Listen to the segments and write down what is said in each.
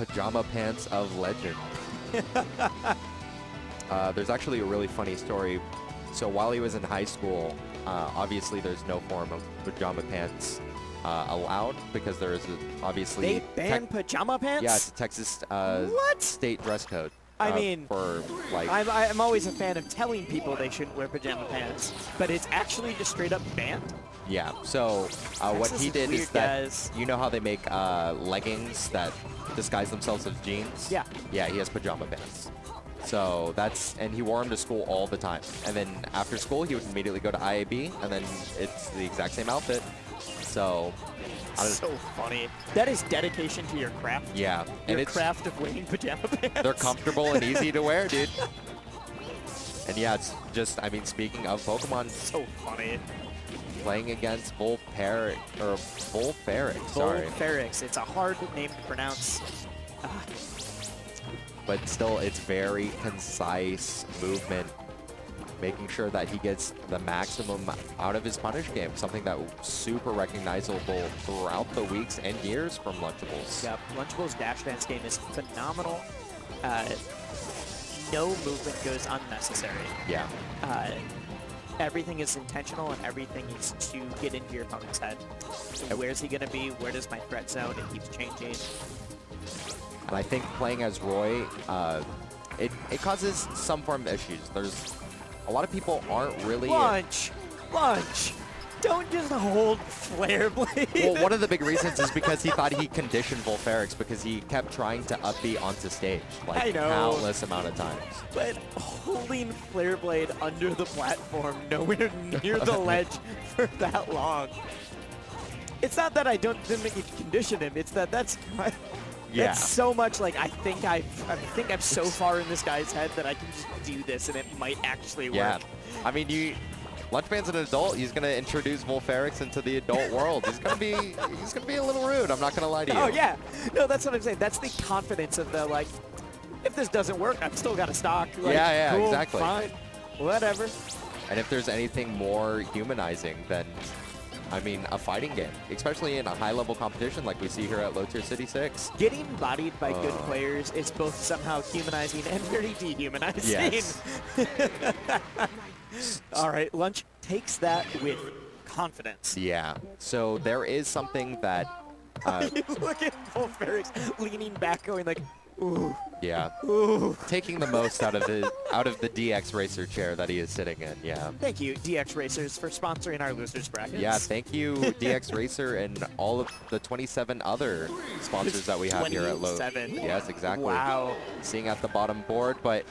pajama pants of legend. There's actually a really funny story. So while he was in high school, obviously there's no form of pajama pants allowed because there is obviously... They ban pajama pants? Yeah, it's a Texas state dress code. I mean, for like... I'm always a fan of telling people they shouldn't wear pajama pants, but it's actually just straight up banned? Yeah, so what he did is that, guys. you know how they make leggings that disguise themselves as jeans? Yeah. Yeah, he has pajama pants. So that's, and he wore them to school all the time. And then after school, he would immediately go to IAB, and then it's the exact same outfit. So, So funny. That is dedication to your craft. Yeah. Your craft of wearing pajama pants. They're comfortable and easy to wear, dude. And yeah, it's just, I mean, speaking of Pokemon. So funny. Playing against Vulfaerix, sorry. Vulfaerix. It's a hard name to pronounce. But still, it's very concise movement, making sure that he gets the maximum out of his punish game, something that was super recognizable throughout the weeks and years from Lunchables. Yep, Lunchables' dash dance game is phenomenal. No movement goes unnecessary. Yeah. Everything is intentional and everything is to get into your opponent's head. So where's he going to be? Where does my threat zone? It keeps changing. And I think playing as Roy, it causes some form of issues. There's a lot of people aren't really... Lunch! Don't just hold Flare Blade. Well, one of the big reasons is because he thought he conditioned Vulfaerix because he kept trying to up B onto stage, like countless amount of times. But holding Flare Blade under the platform, nowhere near the ledge for that long. It's not that I didn't condition him. It's that that's so much like I think I'm so far in this guy's head that I can just do this and it might actually work. Yeah, I mean Lunchman's an adult. He's gonna introduce Vulfaerix into the adult world. He's gonna be a little rude. I'm not gonna lie to you. Oh yeah, no, that's what I'm saying. That's the confidence of the like. If this doesn't work, I've still got a stock. Like, yeah, cool, exactly. Fine, whatever. And if there's anything more humanizing than, I mean, a fighting game, especially in a high-level competition like we see here at Low Tier City 6. Getting bodied by good players is both somehow humanizing and very dehumanizing. Yes. All right, Lunch takes that with confidence. Yeah. So there is something that... Look at Vulfaerix leaning back, going like, ooh. Yeah. Ooh. Taking the most out of the DX Racer chair that he is sitting in, yeah. Thank you, DX Racers, for sponsoring our losers brackets. Yeah, thank you, DX Racer, and all of the 27 other sponsors that we have here at Low. 27? Yes, exactly. Wow. Seeing at the bottom board, but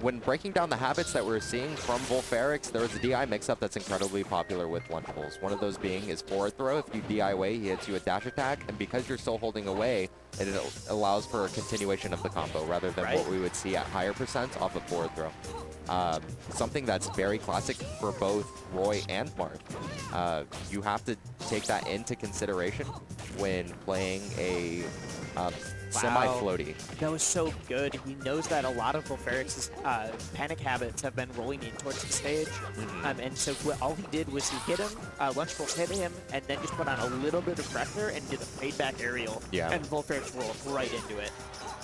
when breaking down the habits that we're seeing from Vulfaerix, there was a DI mix-up that's incredibly popular with Lunchables. One of those being his forward throw. If you DI away, he hits you a dash attack, and because you're still holding away, it allows for a continuation of the combo rather than what we would see at higher percents off a forward throw. Something that's very classic for both Roy and Marth. You have to take that into consideration when playing a semi-floaty. That was so good. He knows that a lot of Vulfaerix's panic habits have been rolling in towards the stage. And so all he did was he hit him, Lunchables hit him, and then just put on a little bit of pressure and did a fade-back aerial. Yeah. And Vulfaerix rolled right into it.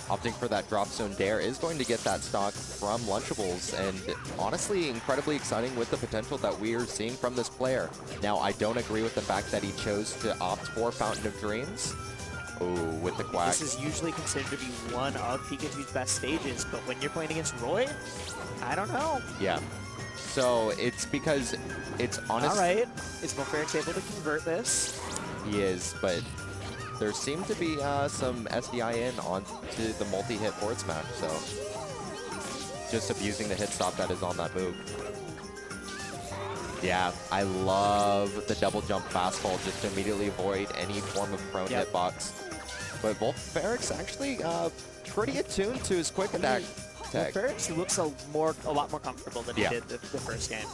Opting for that drop zone dare is going to get that stock from Lunchables, and honestly incredibly exciting with the potential that we are seeing from this player. Now, I don't agree with the fact that he chose to opt for Fountain of Dreams. Ooh, with the quack. This is usually considered to be one of Pikachu's best stages, but when you're playing against Roy, I don't know. Yeah. So it's because it's honest. All right. Is Vulfaerix able to convert this? He is, but there seemed to be some SDI in onto the multi-hit forward smash, so just abusing the hit stop that is on that move. Yeah, I love the double jump fastball just to immediately avoid any form of prone hitbox. But Vulfaerix actually pretty attuned to his quick attack. Vulfaerix looks a lot more comfortable than he did the first game.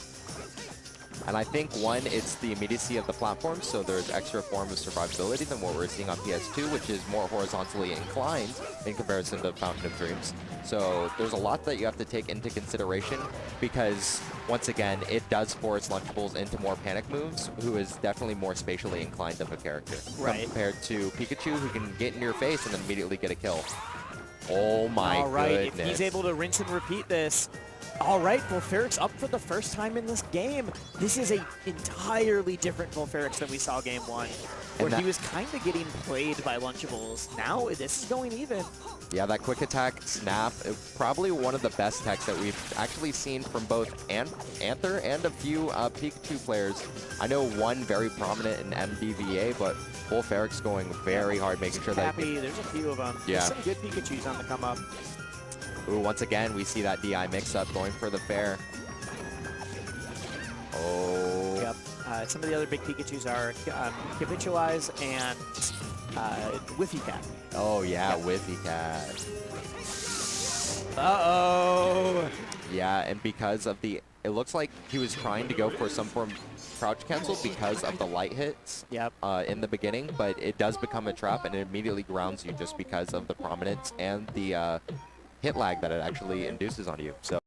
And I think, one, it's the immediacy of the platform, so there's extra form of survivability than what we're seeing on PS2, which is more horizontally inclined in comparison to Fountain of Dreams. So there's a lot that you have to take into consideration because, once again, it does force Lunchables into more panic moves, who is definitely more spatially inclined of a character. Right. Compared to Pikachu, who can get in your face and then immediately get a kill. Oh my All right, goodness. if he's able to rinse and repeat this. All right, Vulfaerix up for the first time in this game. This is a entirely different Vulfaerix than we saw game one, where he was kind of getting played by Lunchables. Now this is going even. Yeah, that quick attack snap, probably one of the best techs that we've actually seen from both Anther and a few Pikachu players. I know one very prominent in MDVA, but Vulfaerix going very hard, making sure that... There's a few of them. Yeah. There's some good Pikachus on the come up. Ooh, once again, we see that DI mix-up going for the fair. Oh. Yep. Some of the other big Pikachus are Capitulize and Whiffy Cat. Oh, yeah, Whiffy Cat. Uh-oh. Yeah, and because of the... It looks like he was trying to go for some form of crouch cancel because of the light hits in the beginning, but it does become a trap and it immediately grounds you just because of the prominence and the hit lag that it actually induces on you. So